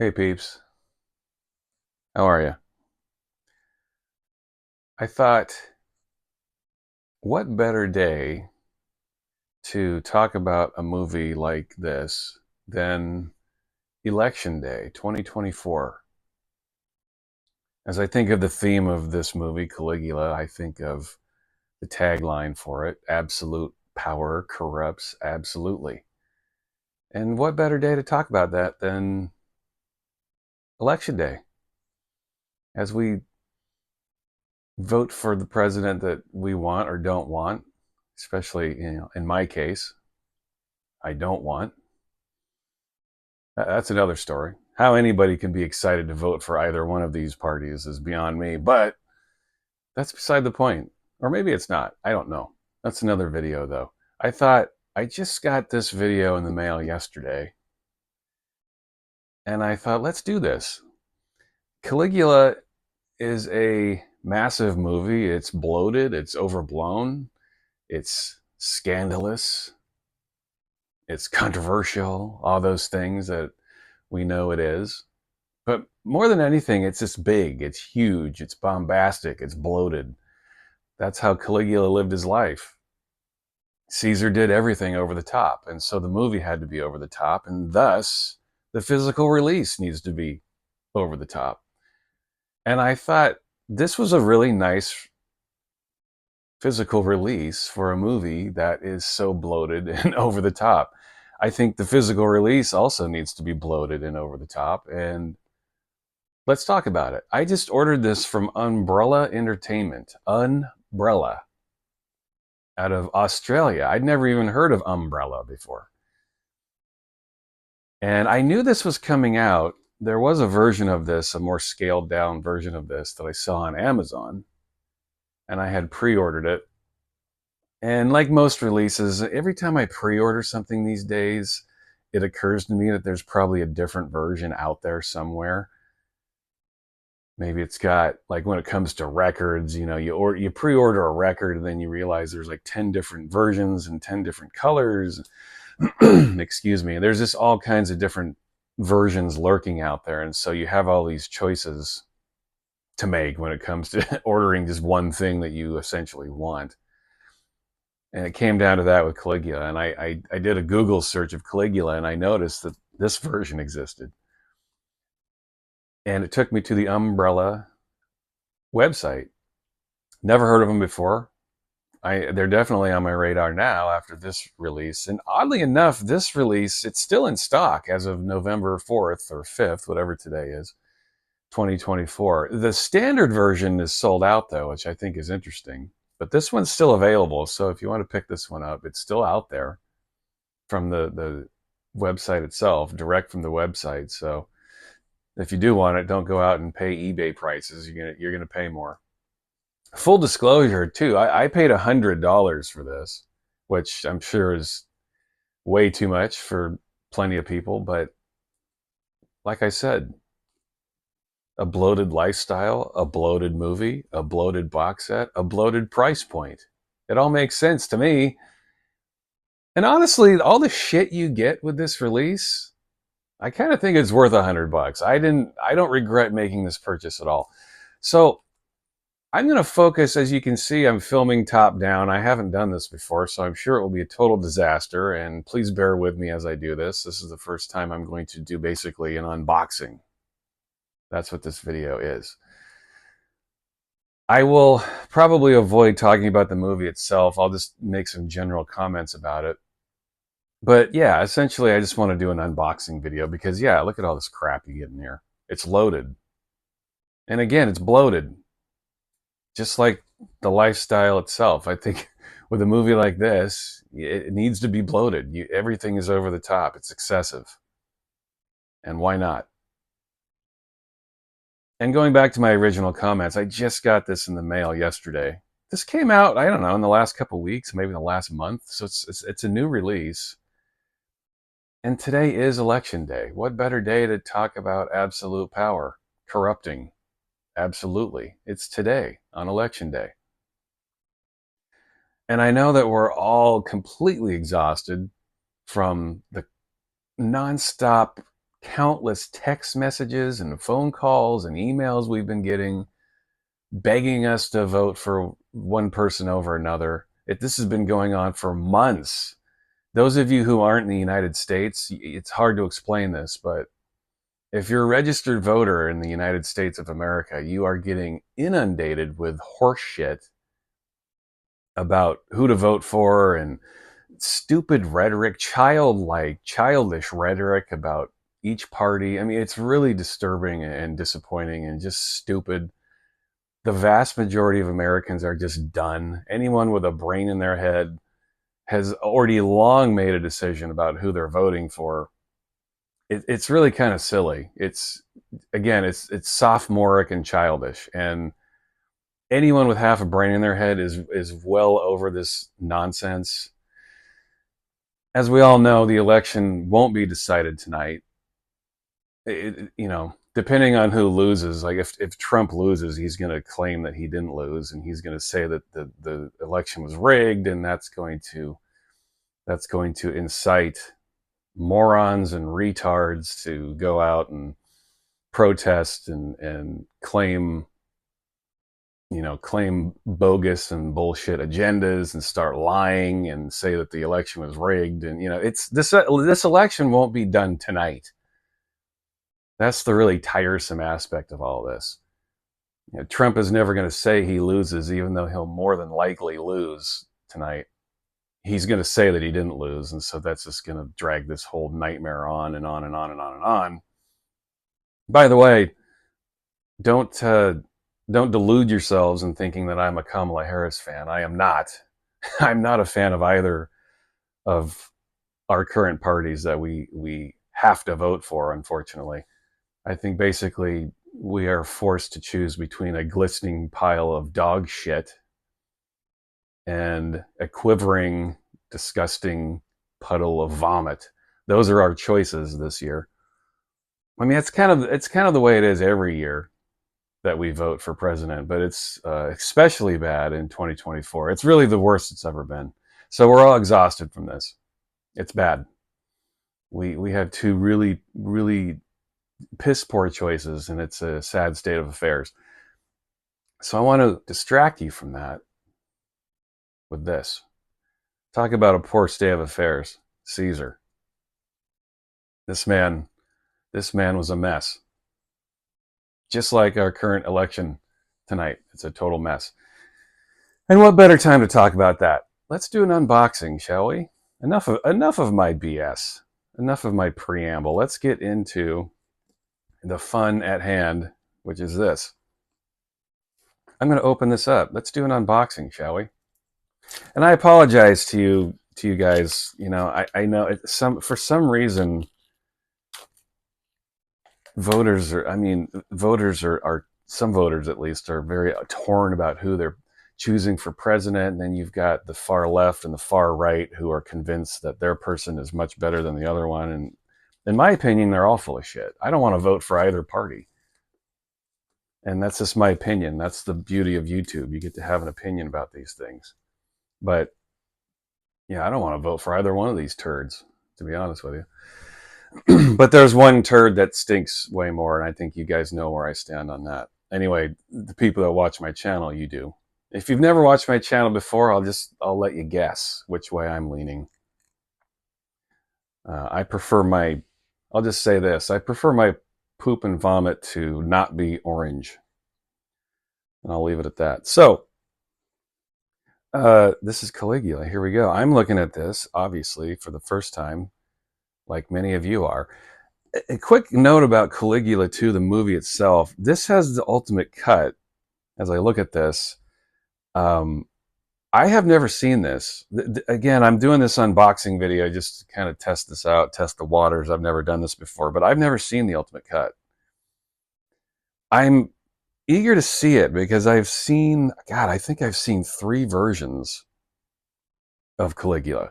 Hey peeps, how are you? I thought, what better day to talk about a movie like this than Election Day 2024? As I think of the theme of this movie, Caligula, I think of the tagline for it: absolute power corrupts absolutely. And what better day to talk about that than Election Day? As we vote for the president that we want or don't want, especially, in my case, I don't want. That's another story. How anybody can be excited to vote for either one of these parties is beyond me, but that's beside the point. Or maybe it's not. I don't know. That's another video, though. I thought I just got this video in the mail yesterday, and I thought, let's do this. Caligula is a massive movie. It's bloated, it's overblown, it's scandalous, it's controversial, all those things that we know it is. But more than anything, it's just big, it's huge, it's bombastic, it's bloated. That's how Caligula lived his life. Caesar did everything over the top, and so the movie had to be over the top, and thus the physical release needs to be over the top. And I thought this was a really nice physical release for a movie that is so bloated and over the top. I think the physical release also needs to be bloated and over the top, and let's talk about it. I just ordered this from Umbrella Entertainment. Umbrella. Out of Australia. I'd never even heard of Umbrella before. And I knew this was coming out. There was a version of this, a more scaled down version of this that I saw on Amazon. And I had pre ordered it. And like most releases, every time I pre order something these days, it occurs to me that there's probably a different version out there somewhere. Maybe it's got, like, when it comes to records, you pre-order a record and then you realize there's like 10 different versions and 10 different colors. Excuse me. There's just all kinds of different versions lurking out there, and so you have all these choices to make when it comes to ordering just one thing that you essentially want. And it came down to that with Caligula, and I did a Google search of Caligula, and I noticed that this version existed, and it took me to the Umbrella website. Never heard of them before. They're definitely on my radar now after this release. And oddly enough, this release, it's still in stock as of November 4th or 5th, whatever today is, 2024. The standard version is sold out, though, which I think is interesting. But this one's still available. So if you want to pick this one up, it's still out there from the website itself, direct from the website. So if you do want it, don't go out and pay eBay prices. You're gonna pay more. Full disclosure, too, I paid $100 for this, which I'm sure is way too much for plenty of people. But like I said, a bloated lifestyle, a bloated movie, a bloated box set, a bloated price point. It all makes sense to me. And honestly, all the shit you get with this release, I kind of think it's worth $100. I don't regret making this purchase at all. So I'm going to focus. As you can see, I'm filming top down. I haven't done this before, so I'm sure it will be a total disaster, and please bear with me as I do this. This is the first time I'm going to do basically an unboxing. That's what this video is. I will probably avoid talking about the movie itself. I'll just make some general comments about it. But yeah, essentially I just want to do an unboxing video because, yeah, look at all this crap you get in here. It's loaded. And again, it's bloated. Just like the lifestyle itself. I think with a movie like this, it needs to be bloated. Everything is over the top. It's excessive. And why not? And going back to my original comments, I just got this in the mail yesterday. This came out, I don't know, in the last couple of weeks, maybe in the last month. So it's a new release. And today is election day. What better day to talk about absolute power corrupting? Absolutely. It's today on election day. And I know that we're all completely exhausted from the nonstop countless text messages and phone calls and emails we've been getting begging us to vote for one person over another. This has been going on for months. Those of you who aren't in the United States, it's hard to explain this, but if you're a registered voter in the United States of America, you are getting inundated with horse shit about who to vote for and stupid rhetoric, childish rhetoric about each party. I mean, it's really disturbing and disappointing and just stupid. The vast majority of Americans are just done. Anyone with a brain in their head has already long made a decision about who they're voting for. It's really kind of silly. It's sophomoric and childish, and anyone with half a brain in their head is well over this nonsense. As we all know, the election won't be decided tonight. Depending on who loses, like if Trump loses, he's going to claim that he didn't lose, and he's going to say that the election was rigged, and that's going to incite morons and retards to go out and protest and claim bogus and bullshit agendas and start lying and say that the election was rigged. And it's this election won't be done tonight. That's the really tiresome aspect of all this. Trump is never going to say he loses, even though he'll more than likely lose tonight. He's going to say that he didn't lose, and so that's just going to drag this whole nightmare on and on and on and on and on. By the way, don't delude yourselves in thinking that I'm a Kamala Harris fan. I am not. I'm not a fan of either of our current parties that we have to vote for, unfortunately. I think basically we are forced to choose between a glistening pile of dog shit and a quivering, disgusting puddle of vomit. Those are our choices this year. I mean, it's kind of the way it is every year that we vote for president, but it's especially bad in 2024. It's really the worst it's ever been. So we're all exhausted from this. It's bad. We have two really, really piss poor choices, and it's a sad state of affairs. So I want to distract you from that with this. Talk about a poor state of affairs. Caesar. This man was a mess. Just like our current election tonight. It's a total mess. And what better time to talk about that? Let's do an unboxing, shall we? Enough of my BS. Enough of my preamble. Let's get into the fun at hand, which is this. I'm going to open this up. Let's do an unboxing, shall we? And I apologize to you guys. I know for some reason voters are some voters at least are very torn about who they're choosing for president. And then you've got the far left and the far right who are convinced that their person is much better than the other one. And in my opinion, they're all full of shit. I don't want to vote for either party. And that's just my opinion. That's the beauty of YouTube. You get to have an opinion about these things. But yeah, I don't want to vote for either one of these turds, to be honest with you. But there's one turd that stinks way more, and I think you guys know where I stand on that. Anyway, the people that watch my channel, you do. If you've never watched my channel before, I'll let you guess which way I'm leaning. I'll just say this. I prefer my poop and vomit to not be orange. And I'll leave it at that. So, this is Caligula. Here we go. I'm looking at this, obviously, for the first time, like many of you are. A quick note about Caligula 2, the movie itself. This has the ultimate cut. As I look at this, I have never seen this. Again, I'm doing this unboxing video just to kind of test this out, test the waters. I've never done this before, but I've never seen the ultimate cut. I'm eager to see it because I think I've seen 3 versions of Caligula.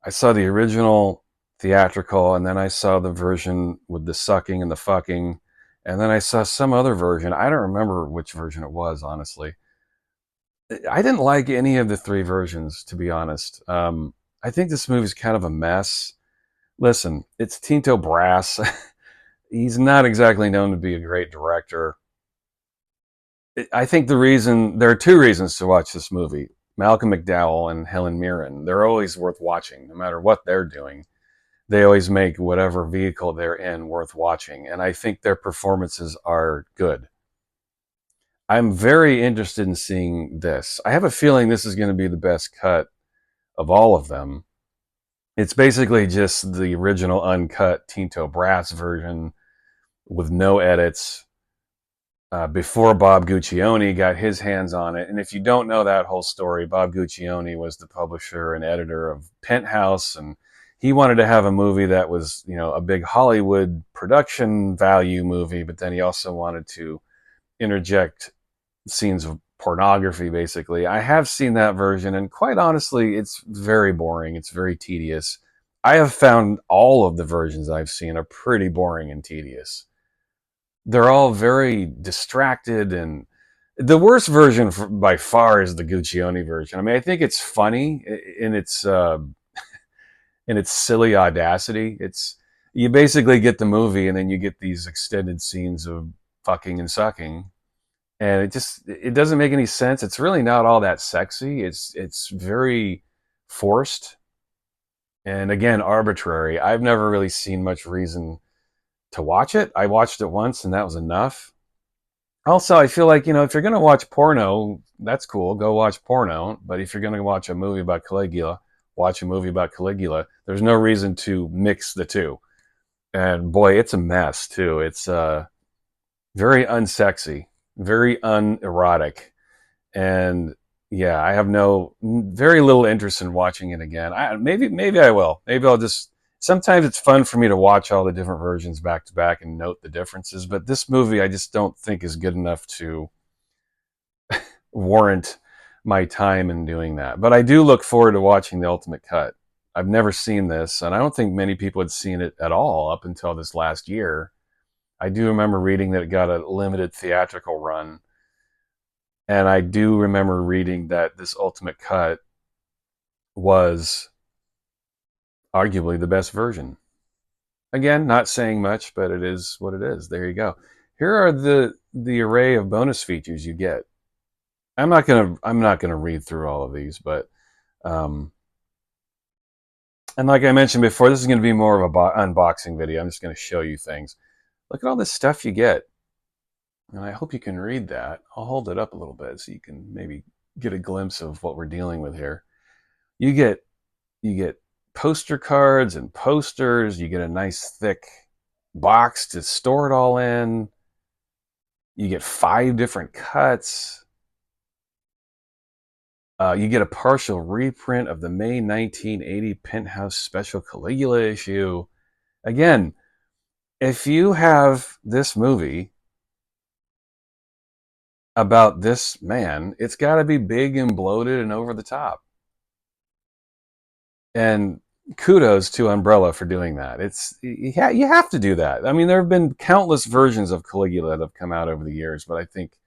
I saw the original theatrical, and then I saw the version with the sucking and the fucking, and then I saw some other version. I don't remember which version it was, honestly. I didn't like any of the 3 versions, to be honest. I think this movie's kind of a mess. Listen, it's Tinto Brass. He's not exactly known to be a great director. I think there are two reasons to watch this movie. Malcolm McDowell and Helen Mirren. They're always worth watching, no matter what they're doing. They always make whatever vehicle they're in worth watching, and I think their performances are good. I'm very interested in seeing this. I have a feeling this is going to be the best cut of all of them. It's basically just the original uncut Tinto Brass version with no edits, before Bob Guccione got his hands on it. And if you don't know that whole story, Bob Guccione was the publisher and editor of Penthouse, and he wanted to have a movie that was, a big Hollywood production value movie, but then he also wanted to interject scenes of pornography, basically. I have seen that version, and quite honestly, it's very boring. It's very tedious. I have found all of the versions I've seen are pretty boring and tedious. They're all very distracted, and the worst version by far is the Guccione version. I mean, I think it's funny in its silly audacity. It's You basically get the movie, and then you get these extended scenes of fucking and sucking, and it doesn't make any sense. It's really not all that sexy. It's very forced, and again, arbitrary. I've never really seen much reason to watch it. I watched it once, and that was enough. Also, I feel like, if you're going to watch porno, that's cool. Go watch porno. But if you're going to watch a movie about Caligula, watch a movie about Caligula. There's no reason to mix the two. And boy, it's a mess, too. It's very unsexy, very unerotic. And yeah, I have very little interest in watching it again. Maybe I will. Maybe I'll just. Sometimes it's fun for me to watch all the different versions back to back and note the differences. But this movie, I just don't think is good enough to warrant my time in doing that. But I do look forward to watching the ultimate cut. I've never seen this, and I don't think many people had seen it at all up until this last year. I do remember reading that it got a limited theatrical run. And I do remember reading that this ultimate cut was arguably the best version. Again, not saying much, but it is what it is. There you go. Here are the array of bonus features you get. I'm not gonna read through all of these, but and like I mentioned before, this is going to be more of a unboxing video. I'm just going to show you things. Look at all this stuff you get, and I hope you can read that. I'll hold it up a little bit so you can maybe get a glimpse of what we're dealing with here. You get poster cards and posters. You get a nice thick box to store it all in. You get 5 different cuts. You get a partial reprint of the May 1980 Penthouse Special Caligula issue. Again, if you have this movie about this man, it's got to be big and bloated and over the top. And kudos to Umbrella for doing that. You have to do that. I mean, there have been countless versions of Caligula that have come out over the years, but I think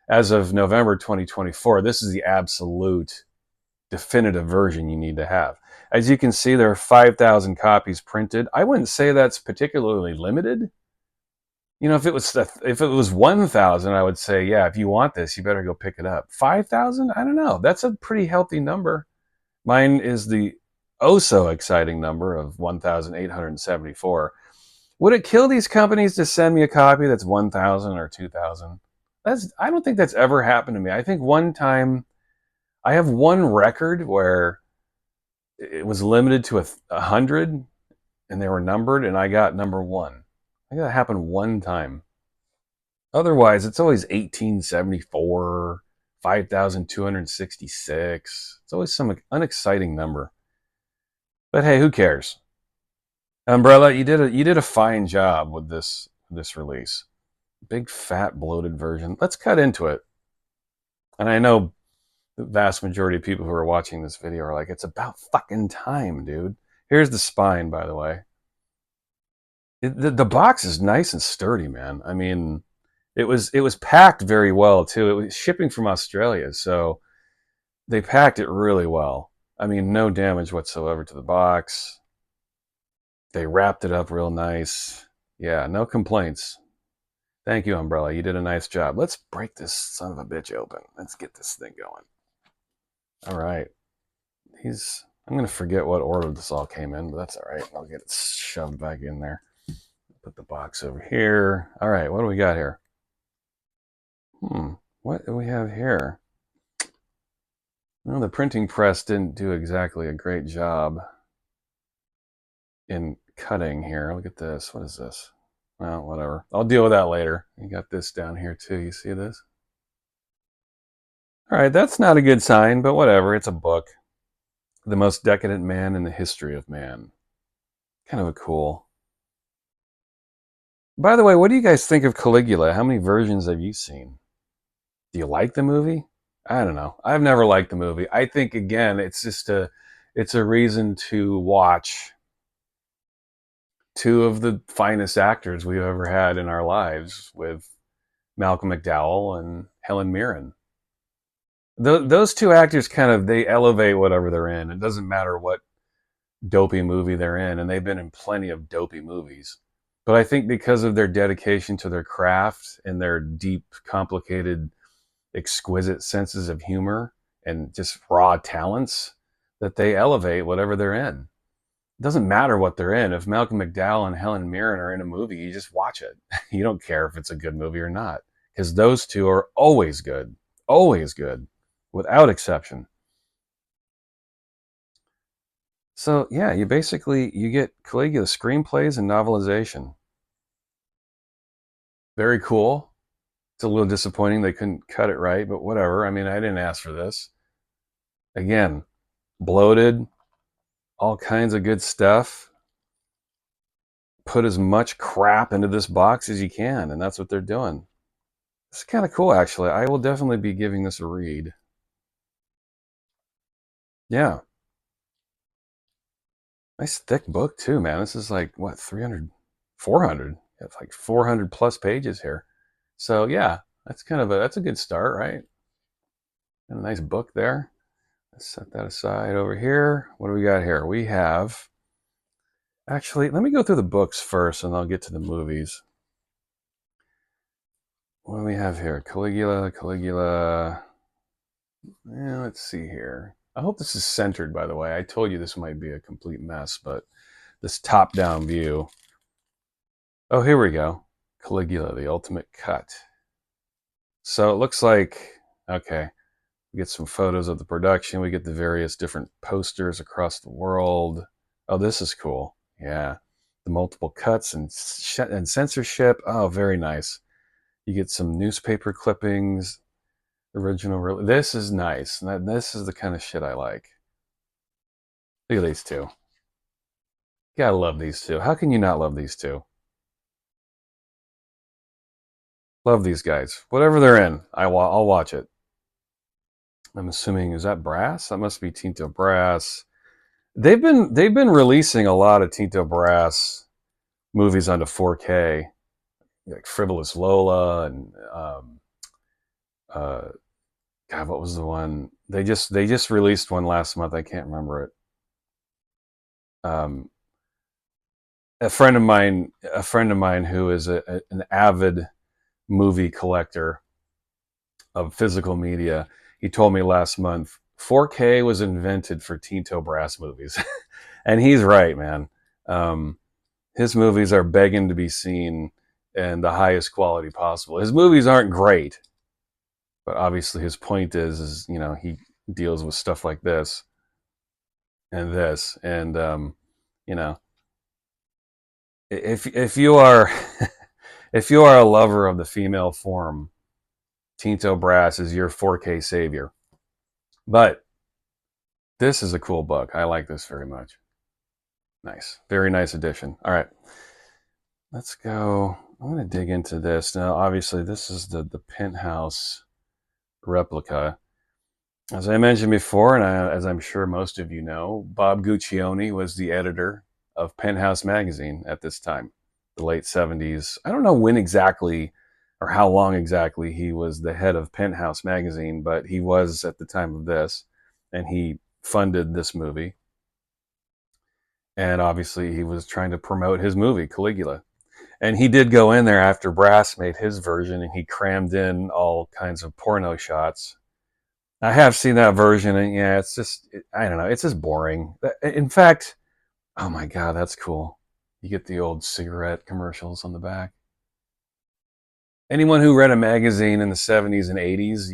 as of November 2024, this is the absolute definitive version you need to have. As you can see, there are 5,000 copies printed. I wouldn't say that's particularly limited. If it was 1,000, I would say, yeah, if you want this, you better go pick it up. 5,000? I don't know. That's a pretty healthy number. Mine is the oh so exciting number of 1,874. Would it kill these companies to send me a copy that's 1,000 or 2,000? I don't think that's ever happened to me. I think one time, I have one record where it was limited to 100, and they were numbered, and I got number 1. I think that happened one time. Otherwise, it's always 1874, 5,266. It's always some unexciting number. But hey, who cares? Umbrella, you did a fine job with this release. Big fat bloated version. Let's cut into it. And I know the vast majority of people who are watching this video are like, it's about fucking time, dude. Here's the spine, by the way. The box is nice and sturdy, man. I mean, it was packed very well too. It was shipping from Australia, so they packed it really well. I mean, no damage whatsoever to the box. They wrapped it up real nice. Yeah, no complaints. Thank you, Umbrella. You did a nice job. Let's break this son of a bitch open. Let's get this thing going. All right. I'm going to forget what order this all came in, but that's all right. I'll get it shoved back in there. Put the box over here. All right. What do we got here? What do we have here? Well, the printing press didn't do exactly a great job in cutting here. Look at this. What is this? Well, whatever. I'll deal with that later. You got this down here too. You see this? All right, that's not a good sign, but whatever. It's a book. The most decadent man in the history of man. Kind of a cool. By the way, what do you guys think of Caligula? How many versions have you seen? Do you like the movie? I don't know. I've never liked the movie. I think again, it's a reason to watch two of the finest actors we've ever had in our lives with Malcolm McDowell and Helen Mirren. Those two actors kind of they elevate whatever they're in. It doesn't matter what dopey movie they're in, and they've been in plenty of dopey movies. But I think because of their dedication to their craft and their deep, complicated, exquisite senses of humor and just raw talents, that they elevate whatever they're in. It doesn't matter what they're in. If Malcolm McDowell and Helen Mirren are in a movie, you just watch it. You don't care if it's a good movie or not, because those two are always good, without exception. So yeah, you get Caligula screenplays and novelization. Very cool. It's a little disappointing they couldn't cut it right, but whatever. I mean, I didn't ask for this. Again, bloated, all kinds of good stuff. Put as much crap into this box as you can, and that's what they're doing. It's kind of cool, actually. I will definitely be giving this a read. Yeah. Nice thick book, too, man. This is like, what, 300, 400? It's like 400 plus pages here. So, yeah, that's a good start, right? And a nice book there. Let's set that aside over here. What do we got here? We have, actually, let me go through the books first, and I'll get to the movies. What do we have here? Caligula. Yeah, let's see here. I hope this is centered, by the way. I told you this might be a complete mess, but this top-down view. Oh, here we go. Caligula, the ultimate cut. So it looks like, okay, we get some photos of the production. We get the various different posters across the world. Oh, this is cool. Yeah. The multiple cuts and censorship. Oh, very nice. You get some newspaper clippings, original. This is nice. This is the kind of shit I like. Look at these two. Gotta love these two. How can you not love these two? Love these guys. Whatever they're in, I'll watch it. I'm assuming, is that brass? That must be Tinto Brass. They've been releasing a lot of Tinto Brass movies onto 4K, like Frivolous Lola and uh, God, what was the one? They just released one last month. I can't remember it. Um, a friend of mine who is an avid movie collector of physical media, he told me last month 4K was invented for Tinto Brass movies, and he's right, man. Um, his movies are begging to be seen in the highest quality possible. His movies aren't great, but obviously his point is he deals with stuff like this and this, and you know, if you are if you are a lover of the female form, Tinto Brass is your 4K savior. But this is a cool book. I like this very much. Nice, very nice addition. All right, let's go. I'm going to dig into this now. Obviously, this is the Penthouse replica. As I mentioned before, and as I'm sure most of you know, Bob Guccione was the editor of Penthouse magazine at this time, the late 70s. I don't know when exactly or how long exactly he was the head of Penthouse magazine, but he was at the time of this, and he funded this movie. And obviously, he was trying to promote his movie, Caligula. And he did go in there after Brass made his version, and he crammed in all kinds of porno shots. I have seen that version, and yeah, it's just, I don't know, it's just boring. In fact, oh my God, that's cool. You get the old cigarette commercials on the back. Anyone who read a magazine in the 70s and 80s,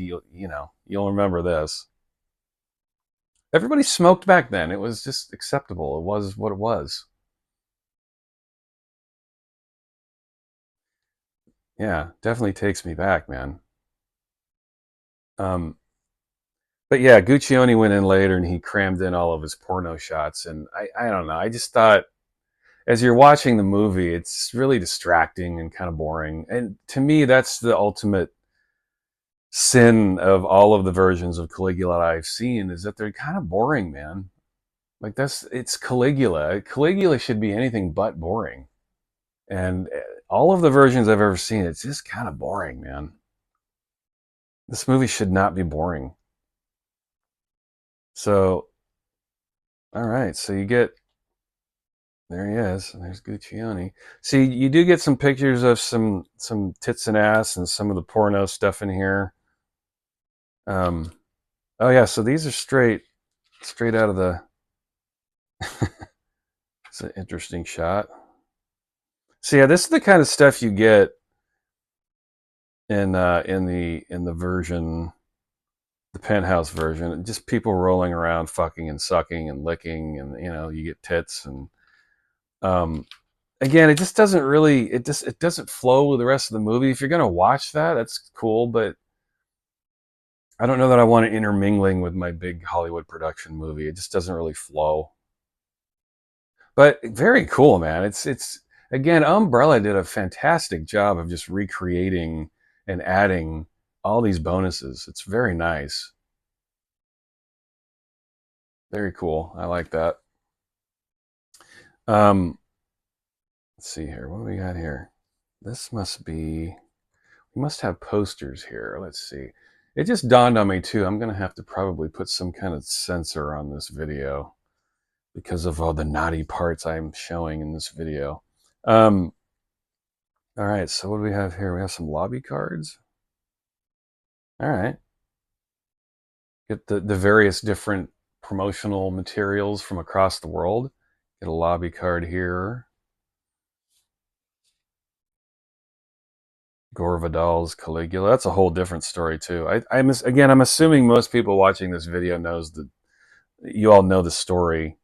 you'll remember this. Everybody smoked back then. It was just acceptable. It was what it was. Yeah, definitely takes me back, man. Um, but yeah, Guccione went in later and he crammed in all of his porno shots. And I don't know. I just thought as you're watching the movie, it's really distracting and kind of boring. And to me, that's the ultimate sin of all of the versions of Caligula I've seen is that they're kind of boring, man. Like it's Caligula. Caligula should be anything but boring. And all of the versions I've ever seen, it's just kind of boring, man. This movie should not be boring. So, all right. So you get there he is. There's Guccione. See, you do get some pictures of some tits and ass and some of the porno stuff in here. Um, oh yeah. So these are straight out of the. It's an interesting shot. So yeah, this is the kind of stuff you get in the version, the Penthouse version. Just people rolling around, fucking and sucking and licking, and you get tits and um, again, it just doesn't really it doesn't flow with the rest of the movie. If you're gonna watch that, that's cool, but I don't know that I want it intermingling with my big Hollywood production movie. It just doesn't really flow. But very cool, man. It's again, Umbrella did a fantastic job of just recreating and adding all these bonuses. It's very nice. Very cool. I like that. Um, let's see here. What do we got here? This must be. We must have posters here. Let's see. It just dawned on me too. I'm gonna have to probably put some kind of censor on this video because of all the naughty parts I'm showing in this video. Um, all right. So what do we have here? We have some lobby cards. All right. Get the various different promotional materials from across the world. Get a lobby card here. Gore Vidal's Caligula. That's a whole different story too. I'm assuming most people watching this video knows that you all know the story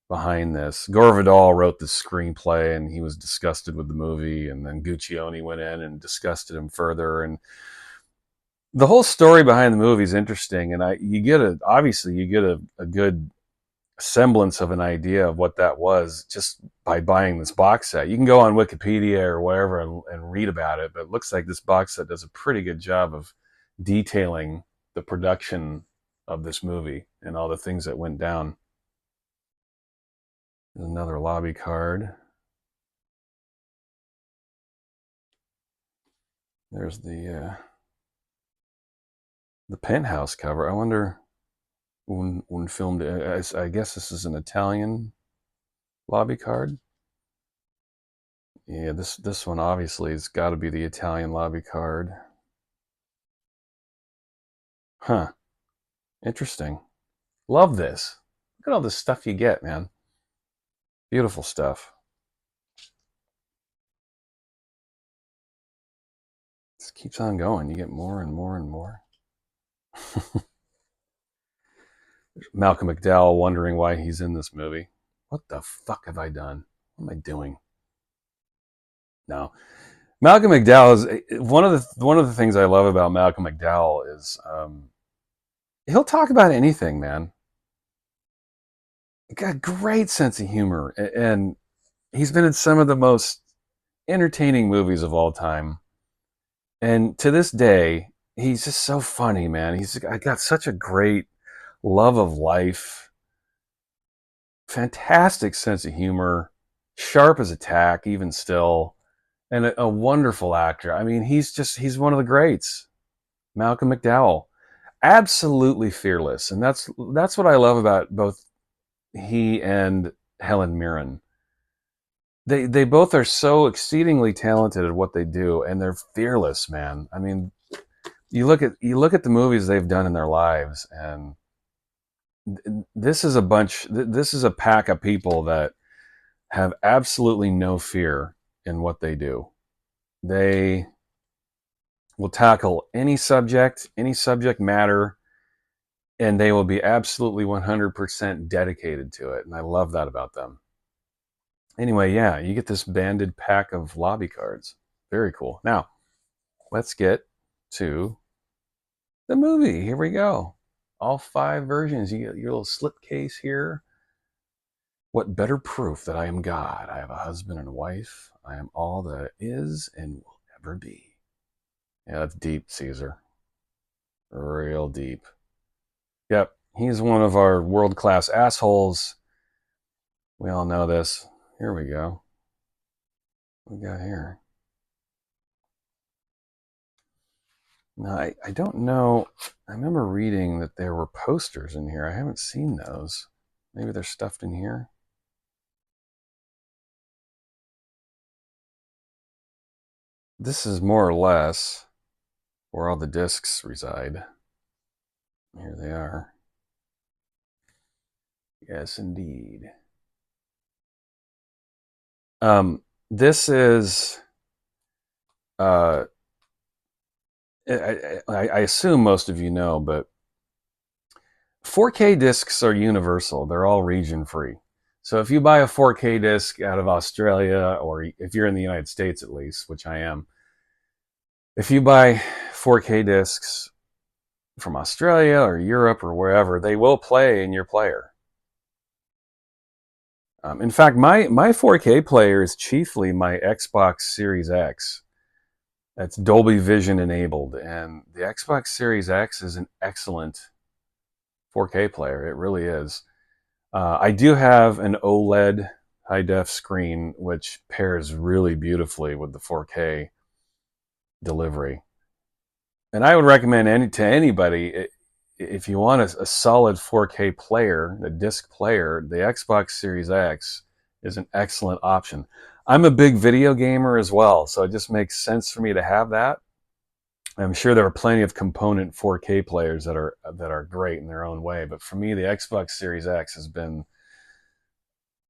behind this. Gore Vidal wrote the screenplay, and he was disgusted with the movie, and then Guccione went in and disgusted him further. And the whole story behind the movie is interesting, and obviously you get a good semblance of an idea of what that was just by buying this box set. You can go on Wikipedia or wherever and read about it, but it looks like this box set does a pretty good job of detailing the production of this movie and all the things that went down. There's another lobby card. There's the Penthouse cover. I wonder when filmed. I guess this is an Italian lobby card. Yeah, this one obviously has got to be the Italian lobby card. Huh. Interesting. Love this. Look at all this stuff you get, man. Beautiful stuff. Just keeps on going. You get more and more and more. Malcolm McDowell wondering why he's in this movie. What the fuck have I done? What am I doing? No. Malcolm McDowell is one of the things I love about Malcolm McDowell is he'll talk about anything, man. He got a great sense of humor, and he's been in some of the most entertaining movies of all time. And to this day, he's just so funny, man. He's got such a great love of life, fantastic sense of humor, sharp as a tack, even still, and a wonderful actor. I mean, he's one of the greats. Malcolm McDowell, absolutely fearless, and that's what I love about both he and Helen Mirren. They both are so exceedingly talented at what they do, and they're fearless, man. I mean, you look at the movies they've done in their lives, and this is a bunch. This is a pack of people that have absolutely no fear in what they do. They will tackle any subject matter, and they will be absolutely 100% dedicated to it. And I love that about them. Anyway, yeah, you get this banded pack of lobby cards. Very cool. Now, let's get to the movie. Here we go. All 5 versions. You get your little slipcase here. What better proof that I am God? I have a husband and a wife. I am all that is and will ever be. Yeah, that's deep, Caesar. Real deep. Yep, he's one of our world-class assholes. We all know this. Here we go. What we got here? Now, I don't know. I remember reading that there were posters in here. I haven't seen those. Maybe they're stuffed in here. This is more or less where all the discs reside. Here they are. Yes, indeed. This is. Uh, I assume most of you know, but 4K discs are universal. They're all region free. So if you buy a 4K disc out of Australia, or if you're in the United States at least, which I am, if you buy 4K discs from Australia or Europe or wherever, they will play in your player. In fact, my 4K player is chiefly my Xbox Series X. That's Dolby Vision enabled, and the Xbox Series X is an excellent 4K player. It really is. I do have an OLED high def screen, which pairs really beautifully with the 4K delivery. And I would recommend to anybody, if you want a solid 4K player, a disc player, the Xbox Series X is an excellent option. I'm a big video gamer as well, so it just makes sense for me to have that. I'm sure there are plenty of component 4K players that are great in their own way, but for me, the Xbox Series X has been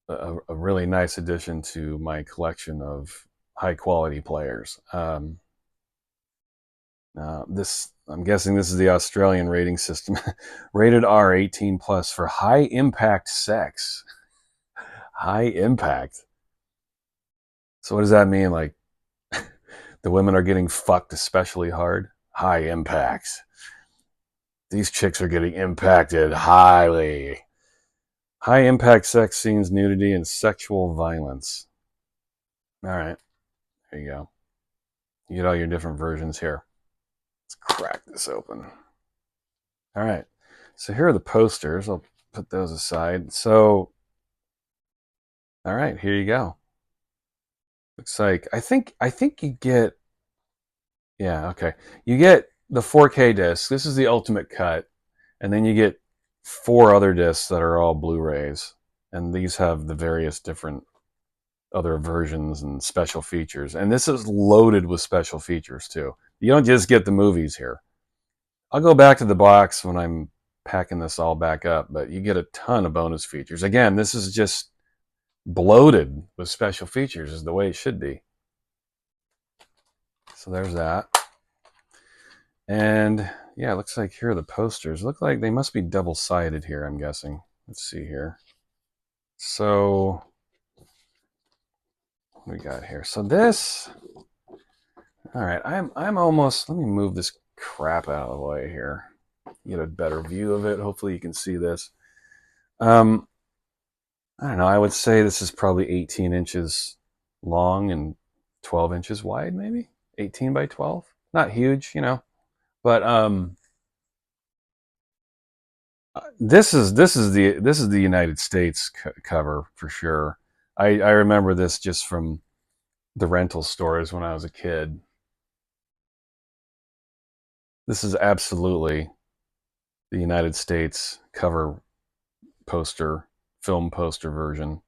a really nice addition to my collection of high quality players. I'm guessing this is the Australian rating system. Rated R, 18 plus, for high impact sex. High impact. So what does that mean? Like the women are getting fucked especially hard? High impact. These chicks are getting impacted highly. High impact sex scenes, nudity, and sexual violence. All right, there you go. You get all your different versions here. Let's crack this open. All right, so here are the posters. I'll put those aside. So, all right, here you go. Looks like I think you get, yeah, okay. You get the 4K disc. This is the ultimate cut, and then you get 4 other discs that are all Blu-rays, and these have the various different other versions and special features. And this is loaded with special features too. You don't just get the movies here. I'll go back to the box when I'm packing this all back up, but you get a ton of bonus features. Again, this is just bloated with special features, is the way it should be. So there's that. And yeah, it looks like here are the posters. Look like they must be double-sided here, I'm guessing. Let's see here. So what we got here? So this, all right, I'm almost, let me move this crap out of the way here. Get a better view of it. Hopefully you can see this. I don't know, I would say this is probably 18 inches long and 12 inches wide, maybe 18 by 12. Not huge, but this is the United States cover for sure. I remember this just from the rental stores when I was a kid. This is absolutely the United States cover poster, film poster version.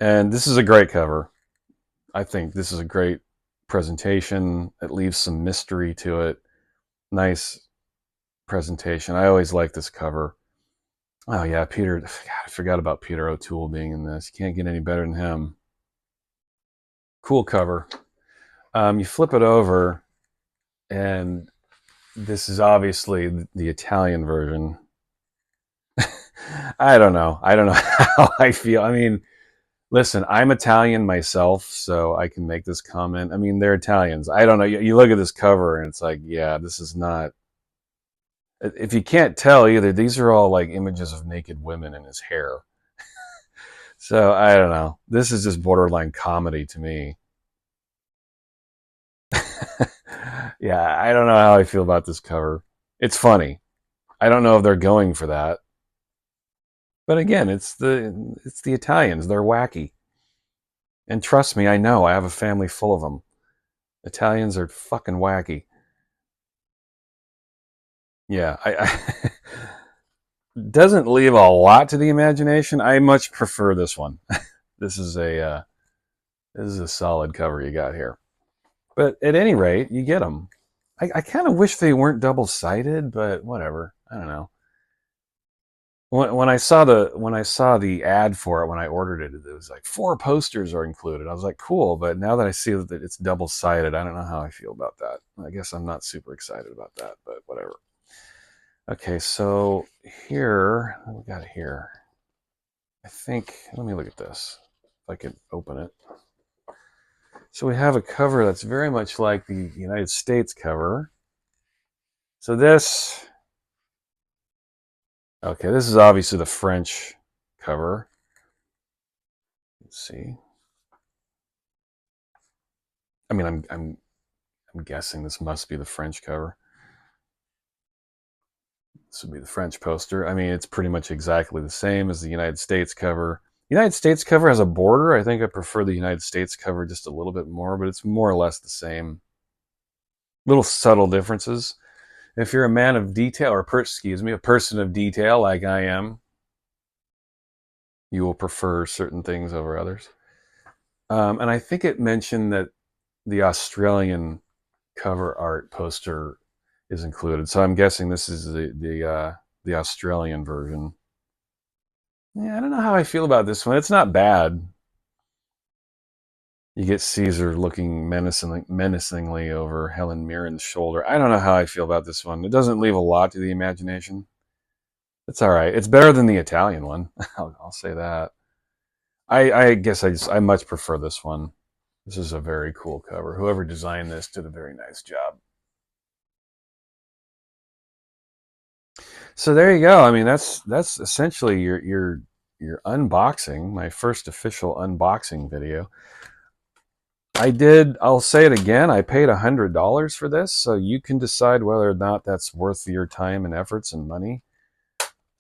And this is a great cover. I think this is a great presentation. It leaves some mystery to it. Nice presentation. I always like this cover. Oh yeah, Peter. God, I forgot about Peter O'Toole being in this. You can't get any better than him. Cool cover. You flip it over, and this is obviously the Italian version. I don't know. I don't know how I feel. I mean, listen, I'm Italian myself, so I can make this comment. I mean, they're Italians. I don't know. You look at this cover, and it's like, yeah, this is not. If you can't tell either, these are all like images of naked women in his hair. So I don't know. This is just borderline comedy to me. Yeah, I don't know how I feel about this cover. It's funny. I don't know if they're going for that, but again, it's the Italians. They're wacky, and trust me, I know. I have a family full of them. Italians are fucking wacky. Yeah, I doesn't leave a lot to the imagination. I much prefer this one. This is a solid cover you got here. But at any rate, you get them. I kind of wish they weren't double sided, but whatever. I don't know. When I saw the ad for it when I ordered it, it was like 4 posters are included. I was like, cool. But now that I see that it's double sided, I don't know how I feel about that. I guess I'm not super excited about that, but whatever. Okay, so here, what we got here? I think, let me look at this. If I could open it. So we have a cover that's very much like the United States cover. So this, okay, this is obviously the French cover. Let's see. I mean, I'm guessing this must be the French cover. This would be the French poster. I mean, it's pretty much exactly the same as the United States cover. The United States cover has a border. I think I prefer the United States cover just a little bit more, but it's more or less the same. Little subtle differences. If you're a man of detail, or a person of detail like I am, you will prefer certain things over others. And I think it mentioned that the Australian cover art poster is included. So I'm guessing this is the Australian version. Yeah, I don't know how I feel about this one. It's not bad. You get Caesar looking menacingly over Helen Mirren's shoulder. I don't know how I feel about this one. It doesn't leave a lot to the imagination. It's all right. It's better than the Italian one. I'll say that. I guess I much prefer this one. This is a very cool cover. Whoever designed this did a very nice job. So there you go. I mean, that's essentially your unboxing, my first official unboxing video. I'll say it again, I paid $100 for this, so you can decide whether or not that's worth your time and efforts and money.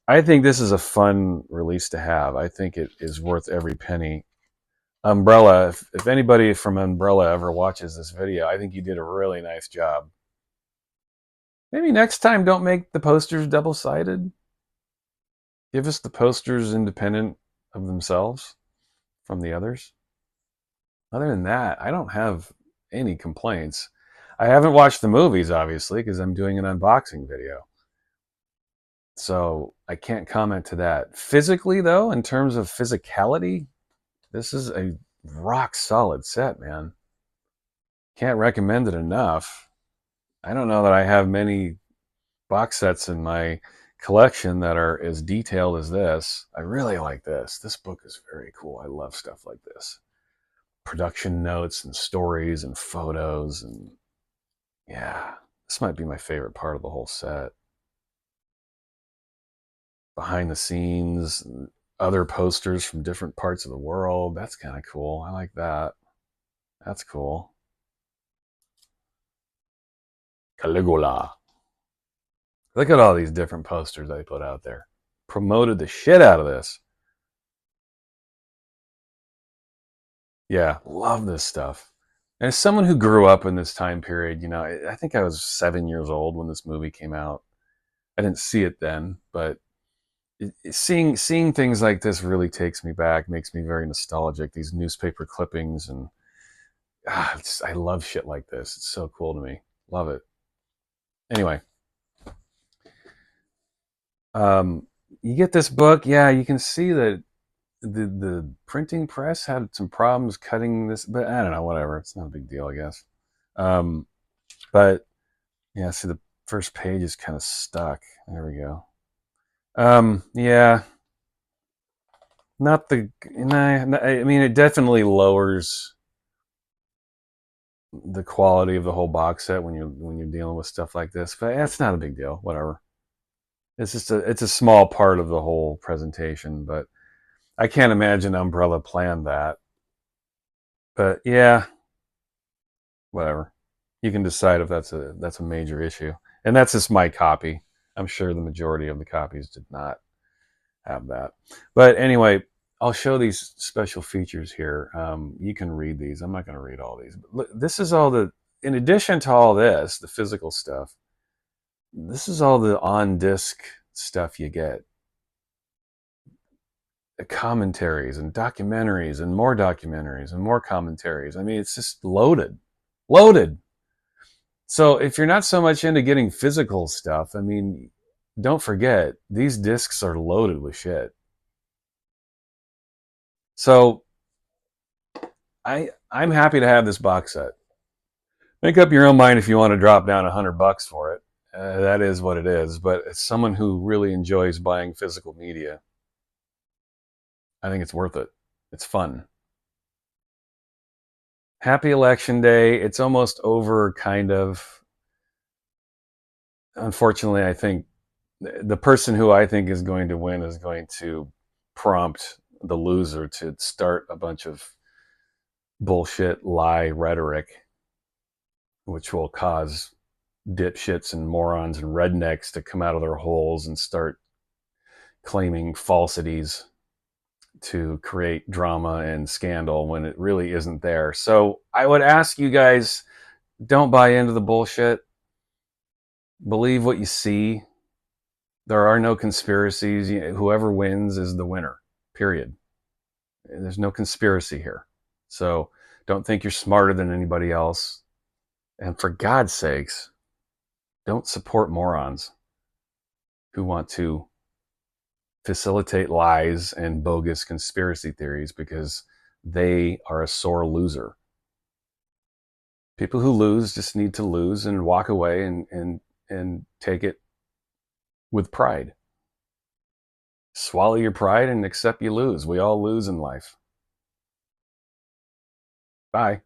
I think this is a fun release to have. I think it is worth every penny. Umbrella, if anybody from Umbrella ever watches this video, I think you did a really nice job. Maybe next time don't make the posters double-sided. Give us the posters independent of themselves from the others. Other than that, I don't have any complaints. I haven't watched the movies, obviously, because I'm doing an unboxing video. So I can't comment to that. Physically, though, in terms of physicality, this is a rock solid set, man. Can't recommend it enough. I don't know that I have many box sets in my collection that are as detailed as this. I really like this. This book is very cool. I love stuff like this. Production notes and stories and photos, and yeah, this might be my favorite part of the whole set. Behind the scenes, other posters from different parts of the world. That's kind of cool. I like that. That's cool. Caligula. Look at all these different posters they put out there. Promoted the shit out of this. Yeah, love this stuff. And as someone who grew up in this time period, I think I was 7 years old when this movie came out. I didn't see it then, but seeing things like this really takes me back, makes me very nostalgic. These newspaper clippings and I love shit like this. It's so cool to me. Love it. Anyway, you get this book. Yeah, you can see that the printing press had some problems cutting this, but I don't know. Whatever. It's not a big deal, I guess. Um, but yeah, see the first page is kind of stuck. There we go. Yeah, not the. Nah, I mean, it definitely lowers the quality of the whole box set when you're dealing with stuff like this. But it's not a big deal. Whatever. It's a small part of the whole presentation. But I can't imagine Umbrella planned that. But yeah, whatever. You can decide if that's a major issue. And that's just my copy. I'm sure the majority of the copies did not have that. But anyway, I'll show these special features here. You can read these. I'm not going to read all these. But look, this is all in addition to all this, the physical stuff, this is all the on disc stuff you get. The commentaries and documentaries and more commentaries. I mean, it's just loaded. Loaded. So if you're not so much into getting physical stuff, I mean, don't forget, these discs are loaded with shit. So I'm happy to have this box set. Make up your own mind if you want to drop down $100 for it. That is what it is. But as someone who really enjoys buying physical media, I think it's worth it. It's fun. Happy Election Day. It's almost over, kind of. Unfortunately, I think the person who I think is going to win is going to prompt the loser to start a bunch of bullshit lie rhetoric, which will cause dipshits and morons and rednecks to come out of their holes and start claiming falsities to create drama and scandal when it really isn't there. So I would ask you guys, don't buy into the bullshit. Believe what you see. There are no conspiracies. Whoever wins is the winner, period. There's no conspiracy here. So don't think you're smarter than anybody else. And for God's sakes, don't support morons who want to facilitate lies and bogus conspiracy theories, because they are a sore loser. People who lose just need to lose and walk away and take it with pride. Swallow your pride and accept you lose. We all lose in life. Bye.